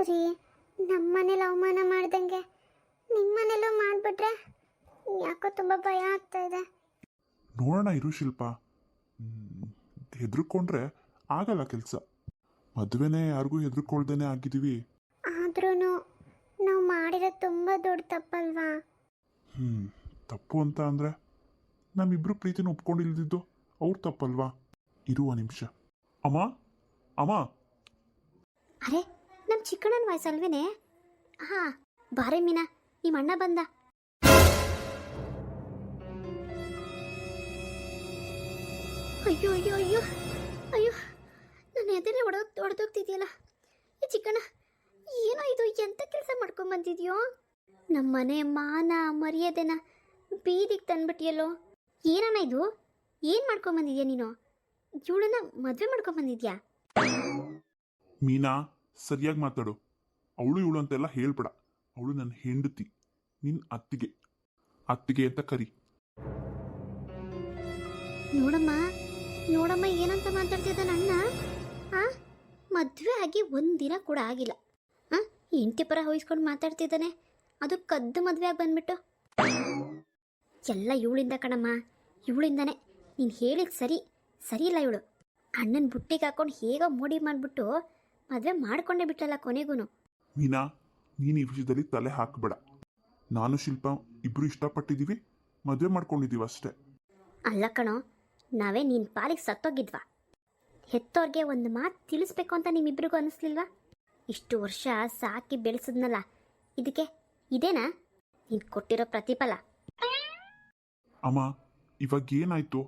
ರೀ, ನಮ್ಮನೇಲಿ ಅವಮಾನ ಮಾಡ್ದಂಗೆ ನಿಮ್ಮನೇಲೂ ಮಾಡಿಬಿಟ್ರೆ ಯಾಕೋ ತುಂಬ ಭಯ ಆಗ್ತಾ ಇದೆ. ನೋಡೋಣ ಇರು ಶಿಲ್ಪ. ಹೆದರ್ಕೊಂಡ್ರೆ ಆಗಲ್ಲ ಕೆಲಸ. ಮದುವೆನೇ ಯಾರಿಗೂ ಹೆದರ್ಕೊಳ್ದೇನೆ ಆಗಿದ್ದೀವಿ. ಆದ್ರೂ ನಾವು ಮಾಡಿರೋದು ತುಂಬ ದೊಡ್ಡ ತಪ್ಪಲ್ವಾ? ತಪ್ಪು ಅಂತ ಅಂದರೆ ನಮ್ಮಿಬ್ರು ಪ್ರೀತಿನ ಒಪ್ಕೊಂಡಿಲ್ದಿದ್ದು ಅವ್ರು ತಪ್ಪಲ್ವಾ? ಇರುವ ನಿಮಿಷ. ಅಮ್ಮ ಅಮ್ಮ. ಅರೆ, ನಮ್ಮ ಚಿಕ್ಕಣ್ಣನ ವಯಸ್ಸಲ್ವೇನೆ? ಹಾ, ಬಾರೆ ಮೀನಾ, ನಿಮ್ಮ ಅಣ್ಣ ಬಂದ. ಅಯ್ಯೋ ಅಯ್ಯೋ ಅಯ್ಯೋ ಅಯ್ಯೋ, ನನ್ನ ಎದೆನೇ ಹೊಡೆದೋಗ್ತಿದ್ಯಲ್ಲ. ಈ ಚಿಕ್ಕಣ್ಣ, ಏನೋ ಇದು, ಎಂಥ ಕೆಲಸ ಮಾಡ್ಕೊಂಡ್ ಬಂದಿದ್ಯೋ? ನಮ್ಮ ಮನೆ ಮಾನ ಮರ್ಯಾದೆನ ಬೀದಿಗೆ ತಂದ್ಬಿಟ್ಟಿಯಲ್ಲೋ. ಏನಣ್ಣ ಇದು? ಏನು ಮಾಡ್ಕೊಂಬಂದಿದ್ಯಾ ನೀನು? ಇವಳನ್ನ ಮದುವೆ ಮಾಡ್ಕೊಂಬಂದಿದ್ಯಾ? ಮೀನಾ, ಸರಿಯಾಗಿ ಮಾತಾಡು. ಅವಳು ಇವಳು ಅಂತೆಲ್ಲ ಹೇಳ್ಬೇಡ. ಅವಳು ನನ್ನ ಹೆಂಡತಿ, ನಿನ್ನ ಅತ್ತಿಗೆ. ಅತ್ತಿಗೆ ಅಂತ ಕರಿ. ನೋಡಮ್ಮ ನೋಡಮ್ಮ, ಏನಂತ ಮಾತಾಡ್ತಿದ್ದಾನ ಅಣ್ಣ? ಮದುವೆ ಆಗಿ ಒಂದಿನ ಕೂಡ ಆಗಿಲ್ಲ. ಹೆಂಡತಿ ಪರ ಹೊಯ್ಸ್ಕೊಂಡು ಮಾತಾಡ್ತಿದ್ದಾನೆ, ಅದು ಕದ್ದು ಮದುವೆ ಆಗಿ ಬಂದ್ಬಿಟ್ಟು. ಎಲ್ಲ ಇವಳಿಂದ ಕಣಮ್ಮ, ಇವಳಿಂದಾನೆ. ನೀನು ಹೇಳಿದ ಸರಿ ಇಲ್ಲ ಇವಳು. ಅಣ್ಣನ ಬುಟ್ಟಿಗೆ ಹಾಕೊಂಡು ಹೇಗೋ ಮೋಡಿ ಮಾಡಿಬಿಟ್ಟು ಮದುವೆ ಮಾಡ್ಕೊಂಡೇ ಬಿಟ್ಟಲ್ಲ ಕೊನೆಗೂ. ಮೀನಾ, ನೀನು ಈ ವಿಷಯದಲ್ಲಿ ತಲೆ ಹಾಕಬೇಡ. ನಾನು ಶಿಲ್ಪ ಇಬ್ರು ಇಷ್ಟಪಟ್ಟಿದ್ದೀವಿ, ಮದುವೆ ಮಾಡ್ಕೊಂಡಿದ್ದೀವಿ ಅಷ್ಟೇ. ಅಲ್ಲ ಕಣೋ, ನಾವೇ ನಿನ್ನ ಪಾಲಿಗೆ ಸತ್ತೋಗಿದ್ವಾ? ಹೆತ್ತೋರ್ಗೆ ಒಂದು ಮಾತು ತಿಳಿಸ್ಬೇಕು ಅಂತ ನಿಮ್ಮಿಬ್ರಿಗೂ ಅನ್ನಿಸ್ಲಿಲ್ವಾ? ಇಷ್ಟು ವರ್ಷ ಸಾಕಿ ಬೆಳೆಸಿದ್ನಲ್ಲ, ಇದಕ್ಕೆ ಇದೇನಾ ನೀನು ಕೊಟ್ಟಿರೋ ಪ್ರತಿಫಲ? ಅಮ್ಮ, ಇವಾಗ ಏನಾಯ್ತು?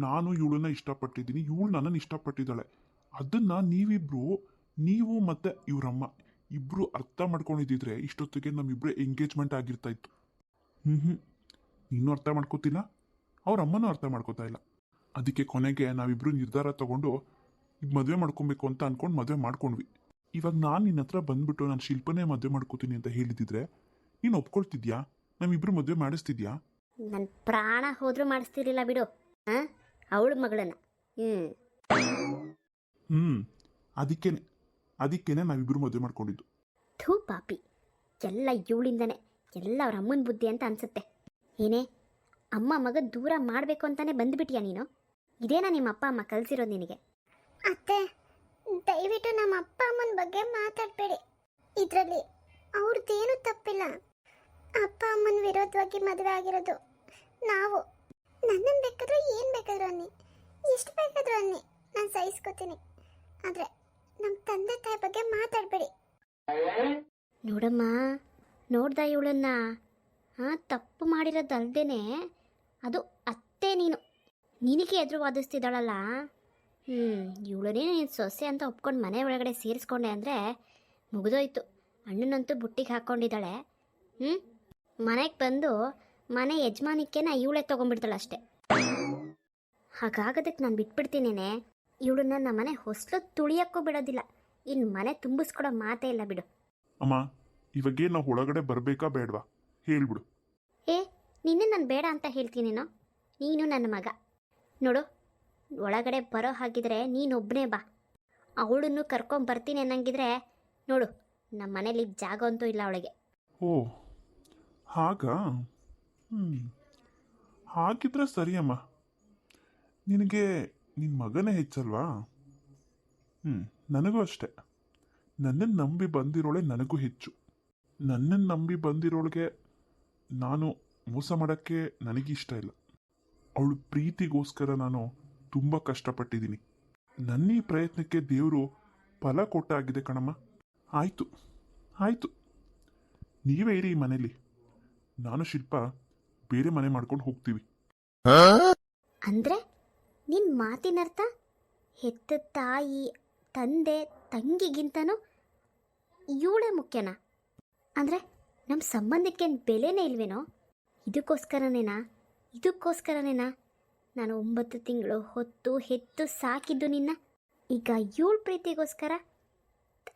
ನಾನು ಇವಳನ್ನ ಇಷ್ಟಪಟ್ಟಿದ್ದೀನಿ, ಇವಳು ನನ್ನನ್ನು ಇಷ್ಟಪಟ್ಟಿದ್ದಾಳೆ. ಅದನ್ನ ನೀವಿಬ್ರು, ನೀವು ಮತ್ತೆ ಇವರಮ್ಮ ಇಬ್ರು ಅರ್ಥ ಮಾಡ್ಕೊಂಡಿದ್ದಿದ್ರೆ ಇಷ್ಟೊತ್ತಿಗೆ ನಮ್ಮಿಬ್ರು ಎಂಗೇಜ್ಮೆಂಟ್ ಆಗಿರ್ತಾ ಇತ್ತು. ನೀನು ಅರ್ಥ ಮಾಡ್ಕೋತಿಲ್ಲ, ಅವ್ರ ಅಮ್ಮನೂ ಅರ್ಥ ಮಾಡ್ಕೋತಾ ಇಲ್ಲ. ಅದಕ್ಕೆ ಕೊನೆಗೆ ನಾವಿಬ್ರು ನಿರ್ಧಾರ ತಗೊಂಡು ಈಗ ಮದುವೆ ಮಾಡ್ಕೊಬೇಕು ಅಂತ ಅನ್ಕೊಂಡು ಮದುವೆ ಮಾಡ್ಕೊಂಡ್ವಿ. ಇವಾಗ ನಾನು ನಿನ್ನ ಹತ್ರ ಬಂದ್ಬಿಟ್ಟು ನಾನು ಶಿಲ್ಪನೇ ಮದುವೆ ಮಾಡ್ಕೋತೀನಿ ಅಂತ ಹೇಳಿದಿದ್ರೆ ನೀನು ಒಪ್ಕೊಳ್ತಿದ್ಯಾ? ನಮ್ಮಿಬ್ರು ಮದುವೆ ಮಾಡಿಸ್ತಿದ್ಯಾ? ನನ್ನ ಪ್ರಾಣ ಹೋದ್ರೂ ಮಾಡಿಸ್ತಿರ್ಲಿಲ್ಲ ಬಿಡು, ಅವಳ ಮಗಳನ್ನ. ಅದಕ್ಕೇನೆ ನಾವಿಬ್ರು ಮದುವೆ ಮಾಡ್ಕೊಂಡಿದ್ದು. ಥೂ ಪಾಪಿ, ಎಲ್ಲ ಇವಳಿಂದನೇ, ಎಲ್ಲ ಅವ್ರ ಅಮ್ಮನ ಬುದ್ಧಿ ಅಂತ ಅನ್ಸುತ್ತೆ. ಏನೇ, ಅಮ್ಮ ಮಗ ದೂರ ಮಾಡಬೇಕು ಅಂತಾನೆ ಬಂದ್ಬಿಟ್ಟಿಯಾ ನೀನು? ಇದೇನಾ ನಿಮ್ಮ ಅಪ್ಪ ಅಮ್ಮ ಕಲಿಸಿರೋದು ನಿನಗೆ? ಅತ್ತೆ, ದಯವಿಟ್ಟು ನಮ್ಮ ಅಪ್ಪ ಅಮ್ಮನ ಬಗ್ಗೆ ಮಾತಾಡಬೇಡಿ. ಇದರಲ್ಲಿ ಅವ್ರದ್ದೇನು ತಪ್ಪಿಲ್ಲ. ಅಪ್ಪ ಅಮ್ಮನ ವಿರೋಧವಾಗಿ ಮದುವೆ ಆಗಿರೋದು ನಾವು. ನನ್ನನ್ನು ಬೇಕಾದ್ರೂ ಏನು ಬೇಕಾದ್ರೂ ಅನ್ನಿ, ಎಷ್ಟು ಬೇಕಾದ್ರೂ ಅನ್ನಿ, ನಾನು ಸಹಿಸ್ಕೋತೀನಿ. ಆದರೆ ನಮ್ಮ ತಂದೆ ತಾಯಿ ಬಗ್ಗೆ ಮಾತಾಡಬೇಡಿ. ನೋಡಮ್ಮ, ನೋಡ್ದ ಇವಳನ್ನ? ತಪ್ಪು ಮಾಡಿರೋದಲ್ದೇನೆ ಅದು ಅತ್ತೆ ನೀನು. ನಿನಗೆ ಎದುರು ವಾದಿಸ್ತಿದ್ದಾಳಲ್ಲ. ಇವಳನ್ನೇ ನೀನು ಸೊಸೆ ಅಂತ ಒಪ್ಕೊಂಡು ಮನೆ ಒಳಗಡೆ ಸೇರಿಸ್ಕೊಂಡೆ ಅಂದರೆ ಮುಗಿದೋಯ್ತು. ಅಣ್ಣನಂತೂ ಬುಟ್ಟಿಗೆ ಹಾಕ್ಕೊಂಡಿದ್ದಾಳೆ. ಮನೆಗೆ ಬಂದು ಮನೆ ಯಜಮಾನಿಕೆನ ಇವಳೇ ತೊಗೊಂಡ್ಬಿಡ್ತಾಳಷ್ಟೆ. ಹಾಗಾಗೋದಕ್ಕೆ ನಾನು ಬಿಟ್ಬಿಡ್ತೀನೇನೆ. ಇವಳನ್ನ ನಮ್ಮ ಮನೆ ಹೊಸಲು ತುಳಿಯೋಕ್ಕೂ ಬಿಡೋದಿಲ್ಲ. ಇನ್ನು ಮನೆ ತುಂಬಿಸ್ಕೊಡೋ ಮಾತೇ ಇಲ್ಲ ಬಿಡು. ಅಮ್ಮ, ಇವಾಗೇ ನಾವು ಒಳಗಡೆ ಬರಬೇಕಾ ಬೇಡವಾ ಹೇಳ್ಬಿಡು. ನಿನ್ನೆ ನಾನು ಬೇಡ ಅಂತ ಹೇಳ್ತೀನೇನೋ? ನೀನು ನನ್ನ ಮಗ. ನೋಡು, ಒಳಗಡೆ ಬರೋ ಹಾಗಿದ್ರೆ ನೀನೊಬ್ಬನೇ ಬಾ. ಅವಳನ್ನು ಕರ್ಕೊಂಬರ್ತೀನಿ ಅನ್ನಂಗಿದ್ರೆ ನೋಡು, ನಮ್ಮ ಮನೇಲಿ ಜಾಗ ಅಂತೂ ಇಲ್ಲ ಅವಳಿಗೆ. ಓ ಹಾಗಾ? ಹಾಗಿದ್ರೆ ಸರಿ ಅಮ್ಮ. ನಿನಗೆ ನಿನ್ನ ಮಗನೇ ಹೆಚ್ಚಲ್ವಾ? ನನಗೂ ಅಷ್ಟೆ. ನನ್ನನ್ನು ನಂಬಿ ಬಂದಿರೋಳೆ ನನಗೂ ಹೆಚ್ಚು. ನನ್ನನ್ನು ನಂಬಿ ಬಂದಿರೋಳಿಗೆ ನಾನು ಮೋಸ ಮಾಡೋಕ್ಕೆ ನನಗಿಷ್ಟ ಇಲ್ಲ. ಅವಳು ಪ್ರೀತಿಗೋಸ್ಕರ ನಾನು ತುಂಬ ಕಷ್ಟಪಟ್ಟಿದ್ದೀನಿ. ನನ್ನ ಈ ಪ್ರಯತ್ನಕ್ಕೆ ದೇವರು ಫಲ ಕೊಟ್ಟಾಗಿದೆ ಕಣಮ್ಮ. ಆಯಿತು, ನೀವೇ ಇರಿ ಈ ಮನೇಲಿ. ನಾನು ಶಿಲ್ಪ ಬೇರೆ ಮನೆ ಮಾಡ್ಕೊಂಡು ಹೋಗ್ತೀವಿ. ಅಂದರೆ ನಿನ್ನ ಮಾತಿನರ್ಥ ಹೆತ್ತ ತಾಯಿ, ತಂದೆ, ತಂಗಿಗಿಂತನೂ ಇವಳೇ ಮುಖ್ಯನಾ? ಅಂದರೆ ನಮ್ಮ ಸಂಬಂಧಕ್ಕೇನು ಬೆಲೆನೇ ಇಲ್ವೇನೋ? ಇದಕ್ಕೋಸ್ಕರನೇನಾ ನಾನು 9 ತಿಂಗಳು ಹೊತ್ತು ಹೆತ್ತು ಸಾಕಿದ್ದು ನಿನ್ನ? ಈಗ ಇವಳ ಪ್ರೀತಿಗೋಸ್ಕರ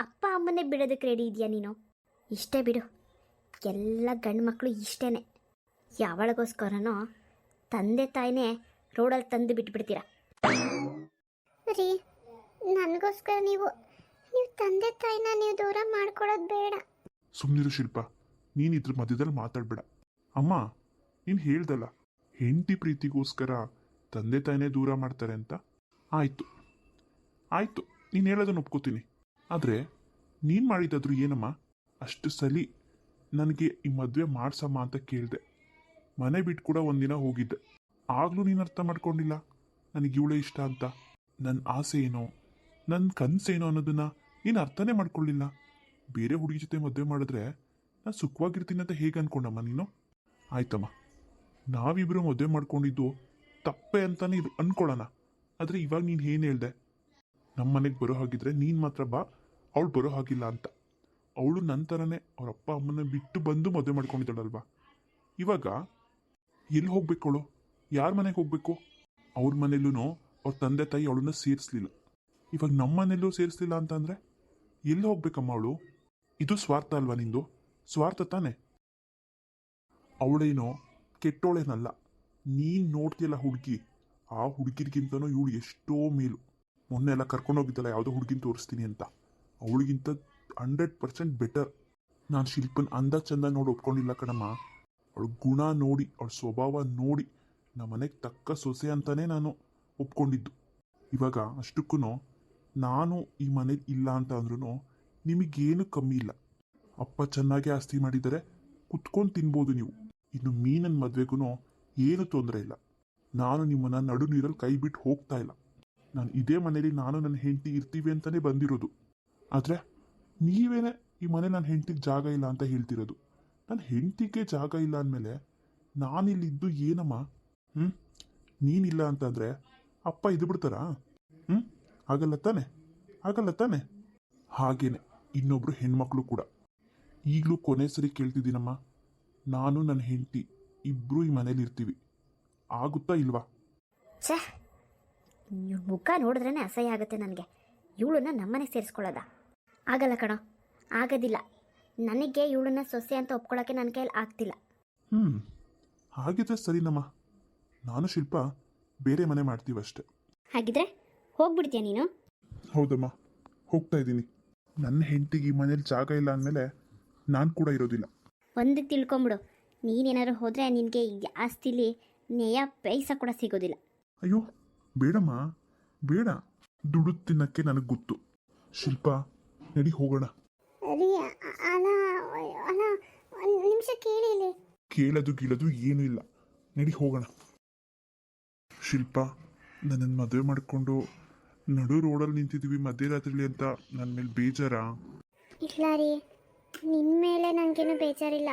ಅಪ್ಪ ಅಮ್ಮನೇ ಬಿಡೋದಕ್ಕೆ ರೆಡಿ ಇದೆಯಾ ನೀನು? ಇಷ್ಟೇ ಬಿಡು, ಎಲ್ಲ ಗಂಡು ಮಕ್ಕಳು ಇಷ್ಟೇ. ಯಾವಳಿಗೋಸ್ಕರನೋ ತಂದೆ ತಾಯಿನೇ ರೋಡಲ್ಲಿ ತಂದು ಬಿಟ್ಬಿಡ್ತೀರಾ. ರೀ, ನನಗೋಸ್ಕರ ನೀವು ತಂದೆ ತಾಯಿನ ನೀವು ದೂರ ಮಾಡ್ಕೊಳ್ಳೋದು ಬೇಡ. ಸುಮ್ಮನಿರು ಶಿಲ್ಪ, ನೀನು ಇದ್ರ ಮಧ್ಯದಲ್ಲಿ ಮಾತಾಡಬೇಡ. ಅಮ್ಮ, ನೀನು ಹೇಳ್ದಲ್ಲ ಹೆಂಡತಿ ಪ್ರೀತಿಗೋಸ್ಕರ ತಂದೆ ತಾಯಿನೇ ದೂರ ಮಾಡ್ತಾರೆ ಅಂತ. ಆಯಿತು ಆಯಿತು, ನೀನು ಹೇಳೋದನ್ನು ಒಪ್ಕೋತೀನಿ. ಆದರೆ ನೀನು ಮಾಡಿದ್ದಾದ್ರೂ ಏನಮ್ಮ? ಅಷ್ಟು ಸಲಿ ನನಗೆ ಈ ಮದುವೆ ಮಾಡ್ಸಮ್ಮ ಅಂತ ಕೇಳಿದೆ. ಮನೆ ಬಿಟ್ಟು ಕೂಡ ಒಂದಿನ ಹೋಗಿದ್ದೆ. ಆಗಲೂ ನೀನು ಅರ್ಥ ಮಾಡ್ಕೊಂಡಿಲ್ಲ ನನಗೆ ಇವಳೇ ಇಷ್ಟ ಅಂತ. ನನ್ನ ಆಸೆ ಏನೋ, ನನ್ನ ಕನಸೇನೋ ಅನ್ನೋದನ್ನು ನೀನು ಅರ್ಥನೇ ಮಾಡ್ಕೊಳ್ಳಿಲ್ಲ. ಬೇರೆ ಹುಡುಗಿ ಜೊತೆ ಮದುವೆ ಮಾಡಿದ್ರೆ ನಾನು ಸುಖವಾಗಿರ್ತೀನಿ ಅಂತ ಹೇಗೆ ಅನ್ಕೊಂಡಮ್ಮ ನೀನು? ಆಯ್ತಮ್ಮ, ನಾವಿಬ್ಬರು ಮದುವೆ ಮಾಡ್ಕೊಂಡಿದ್ದು ತಪ್ಪೆ ಅಂತಾನೆ ಇದು ಅನ್ಕೊಳ್ಳೋಣ. ಆದರೆ ಇವಾಗ ನೀನು ಏನು ಹೇಳ್ದೆ, ನಮ್ಮ ಮನೆಗೆ ಬರೋ ಹಾಗಿದ್ರೆ ನೀನು ಮಾತ್ರ ಬಾ, ಅವಳು ಬರೋ ಹಾಗಿಲ್ಲ ಅಂತ. ಅವಳು ನಂತರನೇ ಅವ್ರ ಅಪ್ಪ ಅಮ್ಮನ ಬಿಟ್ಟು ಬಂದು ಮದುವೆ ಮಾಡ್ಕೊಂಡಿದ್ದಾಳಲ್ವಾ. ಇವಾಗ ಎಲ್ಲಿ ಹೋಗ್ಬೇಕು ಅವಳು? ಯಾರ ಮನೆಗೆ ಹೋಗ್ಬೇಕು? ಅವ್ರ ಮನೇಲೂ ಅವ್ರ ತಂದೆ ತಾಯಿ ಅವಳನ್ನ ಸೇರಿಸ್ಲಿಲ್ಲ. ಇವಾಗ ನಮ್ಮ ಮನೇಲೂ ಸೇರಿಸ್ಲಿಲ್ಲ ಅಂತ ಅಂದರೆ ಎಲ್ಲಿ ಹೋಗ್ಬೇಕಮ್ಮ ಅವಳು? ಇದು ಸ್ವಾರ್ಥ ಅಲ್ವಾ ನಿಂದು? ಸ್ವಾರ್ಥ ತಾನೆ. ಅವಳೇನೋ ಕೆಟ್ಟೋಳೇನಲ್ಲ. ನೀನು ನೋಡ್ತೀಯಲ್ಲ ಹುಡುಗಿ, ಆ ಹುಡುಗಿರ್ಗಿಂತನೂ ಇವಳು ಎಷ್ಟೋ ಮೇಲು. ಮೊನ್ನೆ ಎಲ್ಲ ಕರ್ಕೊಂಡೋಗಿದ್ದಲ್ಲ ಯಾವುದೋ ಹುಡುಗಿನ ತೋರಿಸ್ತೀನಿ ಅಂತ, ಅವಳಿಗಿಂತ 100% ಬೆಟರ್. ನಾನು ಶಿಲ್ಪನ್ ಅಂದ ಚಂದ ನೋಡಿ ಒಪ್ಕೊಂಡಿಲ್ಲ ಕಣಮ್ಮ. ಅವಳ ಗುಣ ನೋಡಿ, ಅವಳ ಸ್ವಭಾವ ನೋಡಿ ನಮ್ಮ ಮನೆಗೆ ತಕ್ಕ ಸೊಸೆ ಅಂತಾನೆ ನಾನು ಒಪ್ಕೊಂಡಿದ್ದು. ಇವಾಗ ಅಷ್ಟಕ್ಕೂ ನಾನು ಈ ಮನೇಲಿ ಇಲ್ಲ ಅಂತ ಅಂದ್ರೂ ನಿಮಗೇನು ಕಮ್ಮಿ ಇಲ್ಲ. ಅಪ್ಪ ಚೆನ್ನಾಗಿ ಆಸ್ತಿ ಮಾಡಿದರೆ ಕುತ್ಕೊಂಡು ತಿನ್ಬೋದು ನೀವು. ಇನ್ನು ಮೀನನ್ನ ಮದುವೆಗೂ ಏನು ತೊಂದರೆ ಇಲ್ಲ. ನಾನು ನಿಮ್ಮನ್ನ ನಡು ನೀರಲ್ಲಿ ಕೈ ಬಿಟ್ಟು ಹೋಗ್ತಾ ಇಲ್ಲ. ನಾನು ಇದೇ ಮನೇಲಿ ನಾನು ನನ್ನ ಹೆಂಡತಿ ಇರ್ತೀವಿ ಅಂತಲೇ ಬಂದಿರೋದು. ಆದರೆ ನೀವೇನೇ ಈ ಮನೆ ನನ್ನ ಹೆಂಡತಿಗೆ ಜಾಗ ಇಲ್ಲ ಅಂತ ಹೇಳ್ತಿರೋದು. ನನ್ನ ಹೆಂಡತಿಗೆ ಜಾಗ ಇಲ್ಲ ಅಂದಮೇಲೆ ನಾನಿಲ್ಲಿದ್ದು ಏನಮ್ಮ? ನೀನಿಲ್ಲ ಅಂತಂದರೆ ಅಪ್ಪ ಇದು ಬಿಡ್ತಾರಾ? ಆಗಲ್ಲ ತಾನೆ, ಆಗಲ್ಲ ತಾನೆ. ಹಾಗೇನೆ ಇನ್ನೊಬ್ರು ಹೆಣ್ಮಕ್ಳು ಕೂಡ. ಈಗಲೂ ಕೊನೆ ಸರಿ ಕೇಳ್ತಿದ್ದೀನಮ್ಮ, ನಾನು ನನ್ನ ಹೆಂಡತಿ ಇಬ್ಬರು ಈ ಮನೇಲಿ ಇರ್ತೀವಿ. ಆಗುತ್ತಾ ಇಲ್ವಾ? ಛೇ, ಮುಖ ನೋಡಿದ್ರೇ ಅಸಹ್ಯ ಆಗುತ್ತೆ ನನಗೆ. ಇವಳನ್ನ ನಮ್ಮನೆ ಸೇರಿಸ್ಕೊಳ್ಳೋದ? ಆಗಲ್ಲ ಕಣೋ, ಆಗೋದಿಲ್ಲ. ನನಗೆ ಇವಳನ್ನ ಸೊಸೆ ಅಂತ ಒಪ್ಕೊಳ್ಳೋಕ್ಕೆ ನನ್ನ ಕೈಯಲ್ಲಿ ಆಗ್ತಿಲ್ಲ. ಹಾಗಿದ್ರೆ ಸರಿನಮ್ಮ, ನಾನು ಶಿಲ್ಪ ಬೇರೆ ಮನೆ ಮಾಡ್ತೀವಷ್ಟೆ. ಹಾಗಿದ್ರೆ ಹೋಗ್ಬಿಡ್ತೀಯ ನೀನು? ಹೌದಮ್ಮ, ಹೋಗ್ತಾ ಇದ್ದೀನಿ. ನನ್ನ ಹೆಂಡತಿಗೆ ಈ ಮನೇಲಿ ಜಾಗ ಇಲ್ಲ ಅಂದಮೇಲೆ ನಾನು ಕೂಡ ಇರೋದಿಲ್ಲ. ಒಂದು ತಿಳ್ಕೊಂಬಿಡು, ನೀನೇನಾದ್ರು ಹೋದರೆ ನಿನಗೆ ಈ ಆಸ್ತಿಲಿ ನೇಯ ಪೈಸಾ ಕೂಡ ಸಿಗೋದಿಲ್ಲ. ಅಯ್ಯೋ ಬೇಡಮ್ಮ, ಬೇಡ. ದುಡ್ಡು ತಿನ್ನಕ್ಕೆ ನನಗೆ ಗೊತ್ತು. ಶಿಲ್ಪ, ನಡಿ ಹೋಗೋಣ. ಒಂದು ನಿಮಿಷ ಕೇಳಿ. ಕೇಳೋದು ಗೀಳೋದು ಏನೂ ಇಲ್ಲ, ನಡಿ ಹೋಗೋಣ. ಶಿಲ್ಪ, ನನ್ನನ್ನು ಮದುವೆ ಮಾಡಿಕೊಂಡು ನಡು ರೋಡಲ್ಲಿ ನಿಂತಿದ್ದೀವಿ ಮಧ್ಯರಾತ್ರಿಲಿ ಅಂತ ನನ್ನ ಮೇಲೆ ಬೇಜಾರಾ? ಇಲ್ಲ ರೀ, ನಿಮ್ಮ ಮೇಲೆ ನನಗೇನು ಬೇಜಾರಿಲ್ಲ.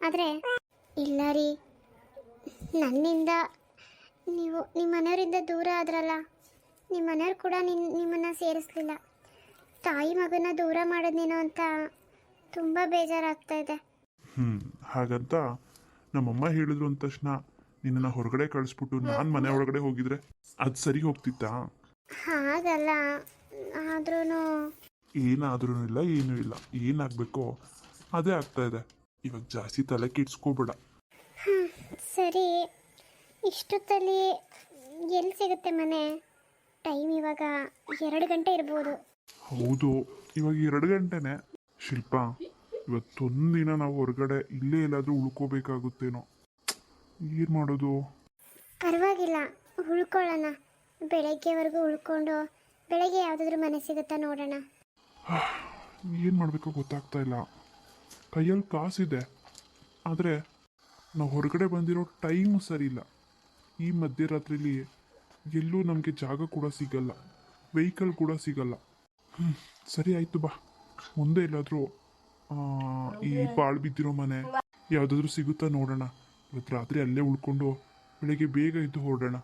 ಆದರೆ ಇಲ್ಲ ರೀ, ನನ್ನಿಂದ ನೀವು ನಿಮ್ಮ ಮನೆಯವರಿಂದ ದೂರ ಆದ್ರಲ್ಲ, ನಿಮ್ಮ ಮನೆಯವ್ರು ಕೂಡ ನಿಮ್ಮನ್ನು ಸೇರಿಸ್ಲಿಲ್ಲ. ತಾಯಿ ಮಗನ ದೂರ ಮಾಡೋದೇನೋ ಅಂತ ತುಂಬ ಬೇಜಾರಾಗ್ತಾ ಇದೆ. ಹಾಗಂತ ನಮ್ಮಮ್ಮ ಹೇಳಿದ್ರು ಅಂದ ತಕ್ಷಣ ನಿನ್ನನ್ನು ಹೊರಗಡೆ ಕಳಿಸ್ಬಿಟ್ಟು ನಾನು ಮನೆ ಒಳಗಡೆ ಹೋಗಿದ್ರೆ ಅದು ಸರಿ ಹೋಗ್ತಿತ್ತಾ? ಹಾಗಲ್ಲ, ಆದ್ರೂ ಏನಾದ್ರೂ ಇಲ್ಲ, ಏನೂ ಇಲ್ಲ. ಏನಾಗಬೇಕೋ ಅದೇ ಆಗ್ತಾ ಇದೆ. ಇವಾಗ ಜಾಸ್ತಿ ತಲೆ ಕೆಡ್ಸ್ಕೋಬೇಡ. ಸರಿ, ಇಷ್ಟೊತ್ತಲ್ಲಿ ಎಲ್ಲಿ ಸಿಗುತ್ತೆ ಮನೆ? ಟೈಮ್ ಇವಾಗ 2 ಗಂಟೆ ಇರ್ಬೋದು. ಹೌದು, ಇವಾಗ 2 ಗಂಟೆನೆ. ಶಿಲ್ಪ, ಇವತ್ತೊಂದಿನ ನಾವು ಹೊರಗಡೆ ಇಲ್ಲೇ ಎಲ್ಲಾದರೂ ಉಳ್ಕೋಬೇಕಾಗುತ್ತೇನೋ. ಏನು ಮಾಡೋದು? ಪರವಾಗಿಲ್ಲ, ಉಳ್ಕೊಳ್ಳೋಣ. ಬೆಳಗ್ಗೆವರೆಗೂ ಉಳ್ಕೊಂಡು ಬೆಳಗ್ಗೆ ಯಾವುದಾದ್ರೂ ಮನೆ ಸಿಗುತ್ತಾ ನೋಡೋಣ. ಏನು ಮಾಡಬೇಕೋ ಗೊತ್ತಾಗ್ತಾ ಇಲ್ಲ. ಕೈಯಲ್ಲಿ ಕಾಸಿದೆ, ಆದರೆ ನಾವು ಹೊರಗಡೆ ಬಂದಿರೋ ಟೈಮು ಸರಿ ಇಲ್ಲ. ಈ ಮಧ್ಯರಾತ್ರಿಲಿ ಎಲ್ಲೂ ನಮಗೆ ಜಾಗ ಕೂಡ ಸಿಗಲ್ಲ, ವೆಹಿಕಲ್ ಕೂಡ ಸಿಗಲ್ಲ. ಸರಿ ಆಯಿತು, ಬಾ ಮುಂದೆ ಎಲ್ಲಾದರೂ ಈ ಬಾಳು ಬಿದ್ದಿರೋ ಮನೆ ಯಾವುದಾದ್ರೂ ಸಿಗುತ್ತಾ ನೋಡೋಣ. ಇವತ್ತು ರಾತ್ರಿ ಅಲ್ಲೇ ಉಳ್ಕೊಂಡು ಬೆಳಗ್ಗೆ ಬೇಗ ಎದ್ದು ಹೊರಡೋಣ.